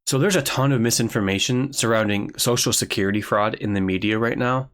So there's a ton of misinformation surrounding Social Security fraud in the media right now.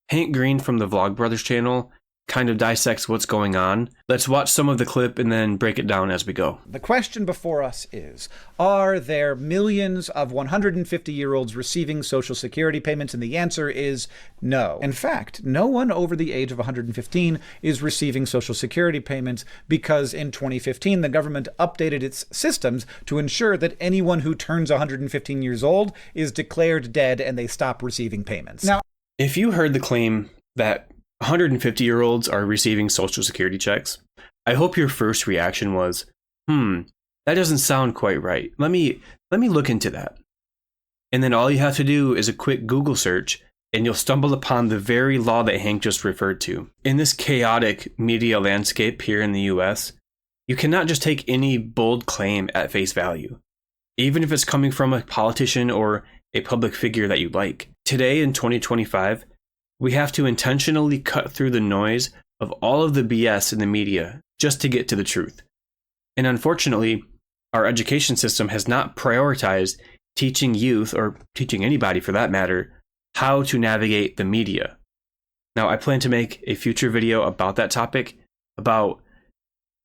Hank Green from the Vlogbrothers channel kind of dissects what's going on. Let's watch some of the clip and then break it down as we go. The question before us is, are there millions of 150-year-olds receiving Social Security payments? And the answer is no. In fact, no one over the age of 115 is receiving Social Security payments because in 2015, the government updated its systems to ensure that anyone who turns 115 years old is declared dead and they stop receiving payments. Now, if you heard the claim that 150-year-olds are receiving Social Security checks, I hope your first reaction was, that doesn't sound quite right. Let me look into that. And then all you have to do is a quick Google search, and you'll stumble upon the very law that Hank just referred to. In this chaotic media landscape here in the US, you cannot just take any bold claim at face value, even if it's coming from a politician or a public figure that you like. Today in 2025, we have to intentionally cut through the noise of all of the BS in the media just to get to the truth. And unfortunately, our education system has not prioritized teaching youth, or teaching anybody for that matter, how to navigate the media. Now, I plan to make a future video about that topic, about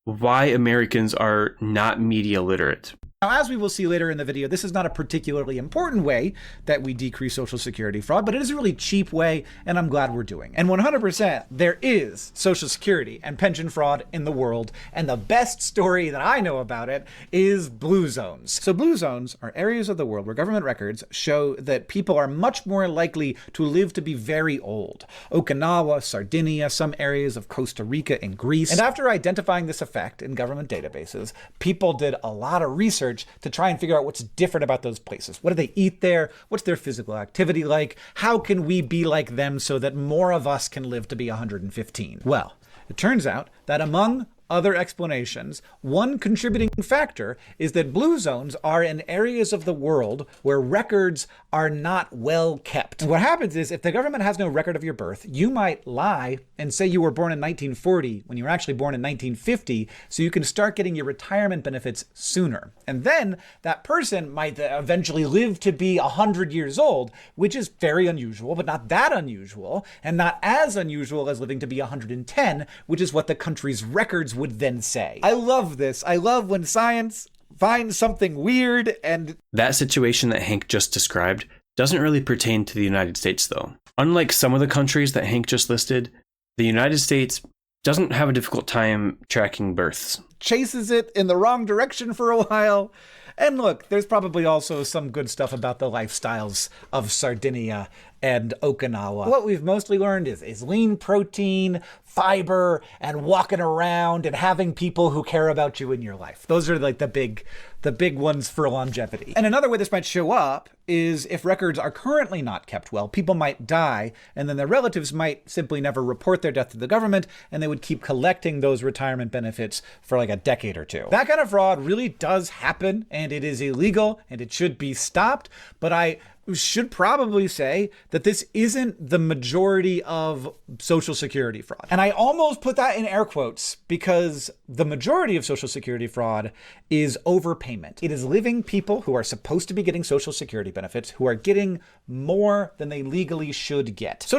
why Americans are not media literate. Now, as we will see later in the video, this is not a particularly important way that we decrease Social Security fraud, but it is a really cheap way, and I'm glad we're doing. And 100%, there is Social Security and pension fraud in the world, and the best story that I know about it is blue zones. So blue zones are areas of the world where government records show that people are much more likely to live to be very old. Okinawa, Sardinia, some areas of Costa Rica and Greece. And after identifying this effect in government databases, people did a lot of research to try and figure out what's different about those places. What do they eat there? What's their physical activity like? How can we be like them so that more of us can live to be 115? Well, it turns out that among other explanations, one contributing factor is that blue zones are in areas of the world where records are not well kept. And what happens is, if the government has no record of your birth, you might lie and say you were born in 1940 when you were actually born in 1950, so you can start getting your retirement benefits sooner. And then that person might eventually live to be 100 years old, which is very unusual, but not that unusual, and not as unusual as living to be 110, which is what the country's records would then say. I love this. I love when science finds something weird. And that situation that Hank just described doesn't really pertain to the United States, though. Unlike some of the countries that Hank just listed, the United States doesn't have a difficult time tracking births. Chases it in the wrong direction for a while. And look, there's probably also some good stuff about the lifestyles of Sardinia and Okinawa. What we've mostly learned is lean protein, fiber, and walking around and having people who care about you in your life. Those are like the big ones for longevity. And another way this might show up is if records are currently not kept well, people might die, and then their relatives might simply never report their death to the government, and they would keep collecting those retirement benefits for like a decade or two. That kind of fraud really does happen, and it is illegal, and it should be stopped, but I should probably say that this isn't the majority of Social Security fraud. And I almost put that in air quotes because the majority of Social Security fraud is overpayment. It is living people who are supposed to be getting Social Security benefits who are getting more than they legally should get.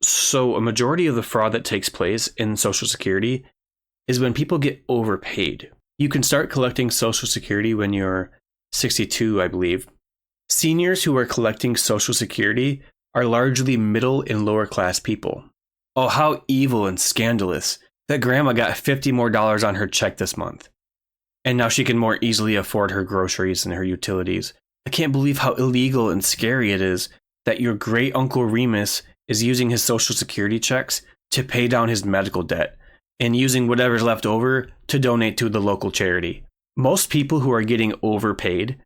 So a majority of the fraud that takes place in Social Security is when people get overpaid. You can start collecting Social Security when you're 62, I believe. Seniors who are collecting Social Security are largely middle and lower class people. Oh, how evil and scandalous that grandma got $50 more on her check this month. And now she can more easily afford her groceries and her utilities. I can't believe how illegal and scary it is that your great Uncle Remus is using his Social Security checks to pay down his medical debt and using whatever's left over to donate to the local charity. Most people who are getting overpaid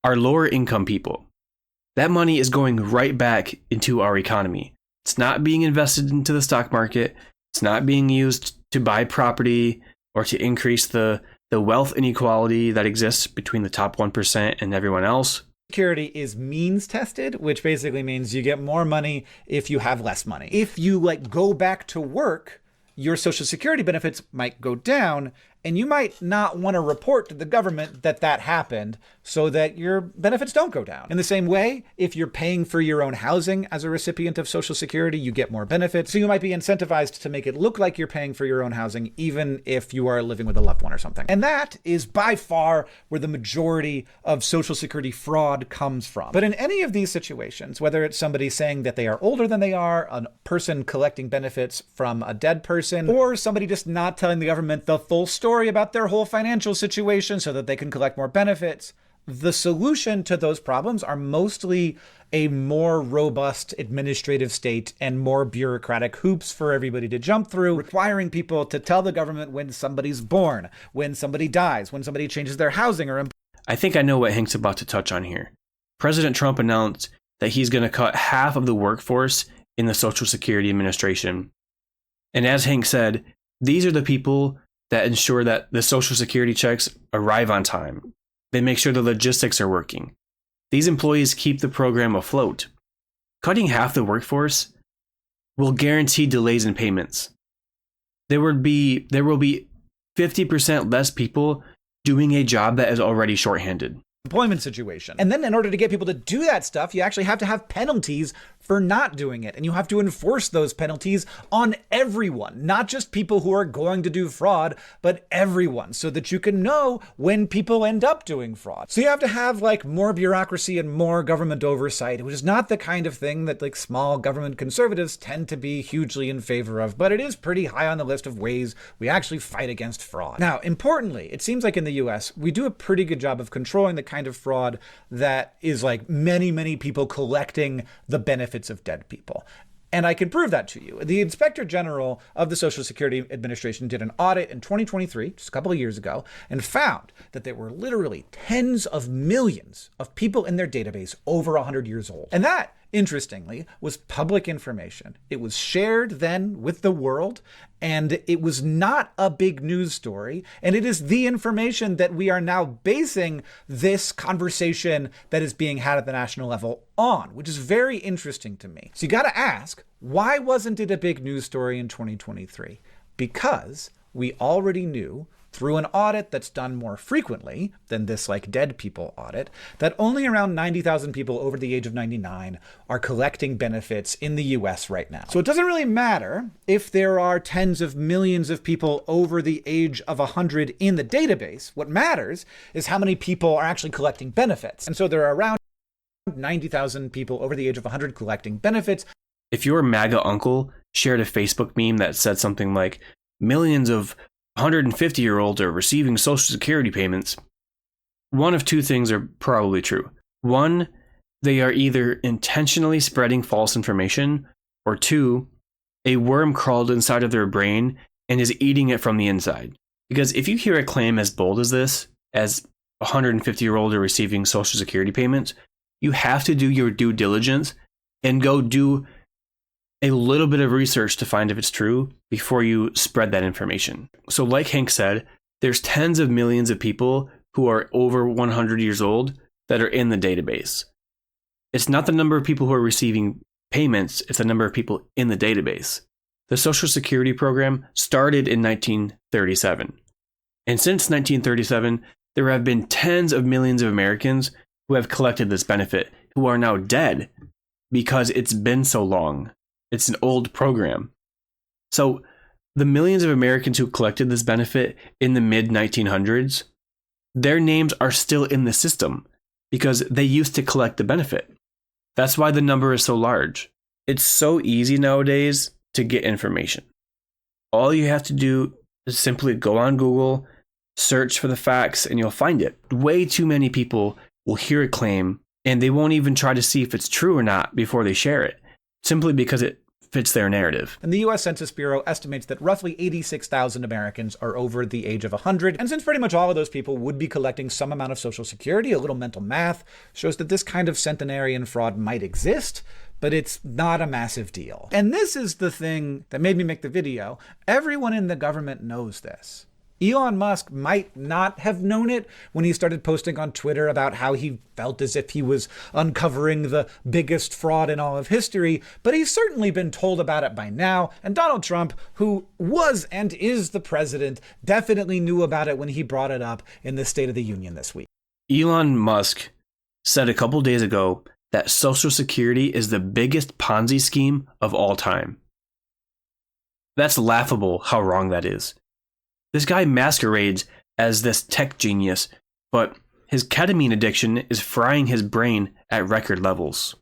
are lower income people. That money is going right back into our economy. It's not being invested into the stock market. It's not being used to buy property or to increase the wealth inequality that exists between the top 1% and everyone else. Security is means tested, which basically means you get more money if you have less money. If you go back to work, your Social Security benefits might go down And you might not want to report to the government that that happened so that your benefits don't go down. In the same way, if you're paying for your own housing as a recipient of Social Security, you get more benefits. So you might be incentivized to make it look like you're paying for your own housing, even if you are living with a loved one or something. And that is by far where the majority of Social Security fraud comes from. But in any of these situations, whether it's somebody saying that they are older than they are, a person collecting benefits from a dead person, or somebody just not telling the government the full story about their whole financial situation so that they can collect more benefits, the solution to those problems are mostly a more robust administrative state and more bureaucratic hoops for everybody to jump through, requiring people to tell the government when somebody's born, when somebody dies, when somebody changes their housing or... I think I know what Hank's about to touch on here. President Trump announced that he's going to cut half of the workforce in the Social Security Administration. And as Hank said, these are the people that ensure that the Social Security checks arrive on time. They make sure the logistics are working. These employees keep the program afloat. Cutting half the workforce will guarantee delays in payments. There will be 50% less people doing a job that is already shorthanded. Employment situation. And then in order to get people to do that stuff, you actually have to have penalties for not doing it. And you have to enforce those penalties on everyone, not just people who are going to do fraud, but everyone, so that you can know when people end up doing fraud. So you have to have like more bureaucracy and more government oversight, which is not the kind of thing that like small government conservatives tend to be hugely in favor of, but it is pretty high on the list of ways we actually fight against fraud. Now, importantly, it seems like in the US, we do a pretty good job of controlling the kind of fraud that is like many people collecting the benefits of dead people. And I can prove that to you. The Inspector General of the Social Security Administration did an audit in 2023, just a couple of years ago, and found that there were literally tens of millions of people in their database over 100 years old. And that, interestingly, was public information. It was shared then with the world, and it was not a big news story. And it is the information that we are now basing this conversation that is being had at the national level on, which is very interesting to me. So you got to ask, why wasn't it a big news story in 2023? Because we already knew through an audit that's done more frequently than this like dead people audit, that only around 90,000 people over the age of 99 are collecting benefits in the US right now. So it doesn't really matter if there are tens of millions of people over the age of 100 in the database. What matters is how many people are actually collecting benefits. And so there are around 90,000 people over the age of 100 collecting benefits. If your MAGA uncle shared a Facebook meme that said something like, millions of 150-year-olds are receiving Social Security payments, one of two things are probably true. One, they are either intentionally spreading false information, or two, a worm crawled inside of their brain and is eating it from the inside. Because if you hear a claim as bold as this, as 150-year-olds are receiving Social Security payments, you have to do your due diligence and go do a little bit of research to find if it's true before you spread that information. So like Hank said, there's tens of millions of people who are over 100 years old that are in the database. It's not the number of people who are receiving payments, it's the number of people in the database. The Social Security program started in 1937. And since 1937, there have been tens of millions of Americans who have collected this benefit, who are now dead because it's been so long. It's an old program. So the millions of Americans who collected this benefit in the mid-1900s, their names are still in the system because they used to collect the benefit. That's why the number is so large. It's so easy nowadays to get information. All you have to do is simply go on Google, search for the facts, and you'll find it. Way too many people will hear a claim and they won't even try to see if it's true or not before they share it, simply because it fits their narrative. And the U.S. Census Bureau estimates that roughly 86,000 Americans are over the age of 100. And since pretty much all of those people would be collecting some amount of Social Security, a little mental math shows that this kind of centenarian fraud might exist, but it's not a massive deal. And this is the thing that made me make the video. Everyone in the government knows this. Elon Musk might not have known it when he started posting on Twitter about how he felt as if he was uncovering the biggest fraud in all of history, but he's certainly been told about it by now, and Donald Trump, who was and is the president, definitely knew about it when he brought it up in the State of the Union this week. Elon Musk said a couple days ago that Social Security is the biggest Ponzi scheme of all time. That's laughable how wrong that is. This guy masquerades as this tech genius, but his ketamine addiction is frying his brain at record levels.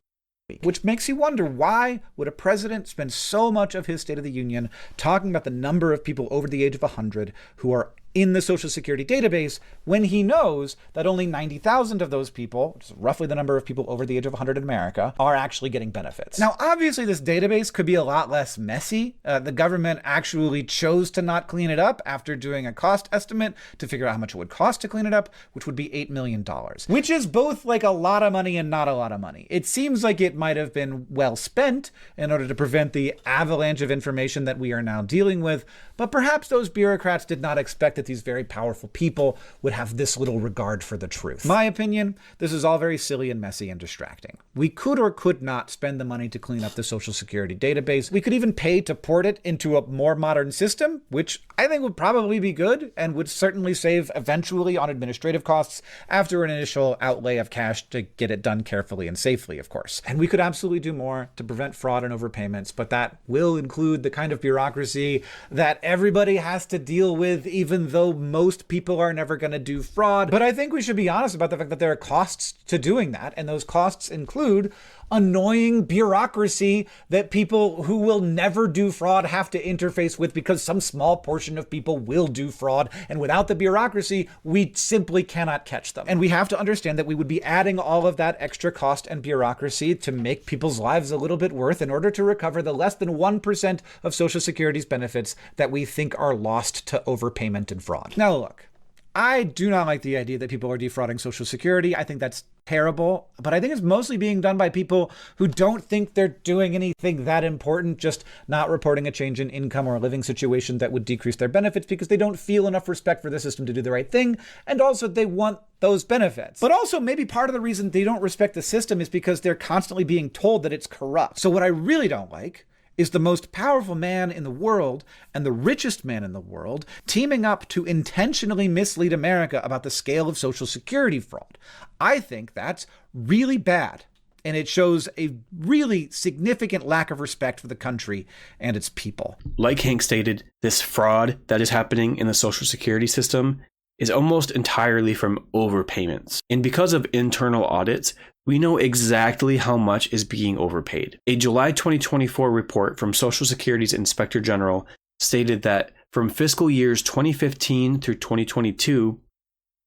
Which makes you wonder, why would a president spend so much of his State of the Union talking about the number of people over the age of 100 who are in the Social Security database when he knows that only 90,000 of those people, which is roughly the number of people over the age of 100 in America, are actually getting benefits. Now, obviously, this database could be a lot less messy. The government actually chose to not clean it up after doing a cost estimate to figure out how much it would cost to clean it up, which would be $8 million, which is both like a lot of money and not a lot of money. It seems like it might have been well spent in order to prevent the avalanche of information that we are now dealing with, but perhaps those bureaucrats did not expect that these very powerful people would have this little regard for the truth. My opinion, this is all very silly and messy and distracting. We could or could not spend the money to clean up the Social Security database. We could even pay to port it into a more modern system, which I think would probably be good and would certainly save eventually on administrative costs after an initial outlay of cash to get it done carefully and safely, of course. And we could absolutely do more to prevent fraud and overpayments, but that will include the kind of bureaucracy that everybody has to deal with, even though most people are never going to do fraud. But I think we should be honest about the fact that there are costs to doing that, and those costs include annoying bureaucracy that people who will never do fraud have to interface with, because some small portion of people will do fraud, and without the bureaucracy, we simply cannot catch them. And we have to understand that we would be adding all of that extra cost and bureaucracy to make people's lives a little bit worth in order to recover the less than 1% of Social Security's benefits that we think are lost to overpayment and fraud. Now look, I do not like the idea that people are defrauding Social Security. I think that's terrible, but I think it's mostly being done by people who don't think they're doing anything that important, just not reporting a change in income or living situation that would decrease their benefits because they don't feel enough respect for the system to do the right thing, and also they want those benefits. But also maybe part of the reason they don't respect the system is because they're constantly being told that it's corrupt. So what I really don't like is the most powerful man in the world and the richest man in the world teaming up to intentionally mislead America about the scale of Social Security fraud. I think that's really bad, and it shows a really significant lack of respect for the country and its people. Like Hank stated, this fraud that is happening in the Social Security system is almost entirely from overpayments. And because of internal audits, we know exactly how much is being overpaid. A July 2024 report from Social Security's Inspector General stated that from fiscal years 2015 through 2022,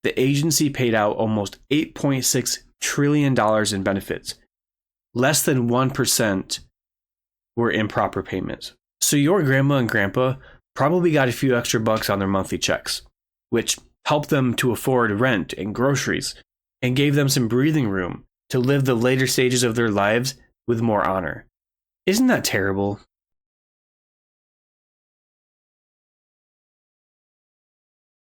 the agency paid out almost $8.6 trillion in benefits. Less than 1% were improper payments. So your grandma and grandpa probably got a few extra bucks on their monthly checks, which helped them to afford rent and groceries and gave them some breathing room to live the later stages of their lives with more honor. Isn't that terrible?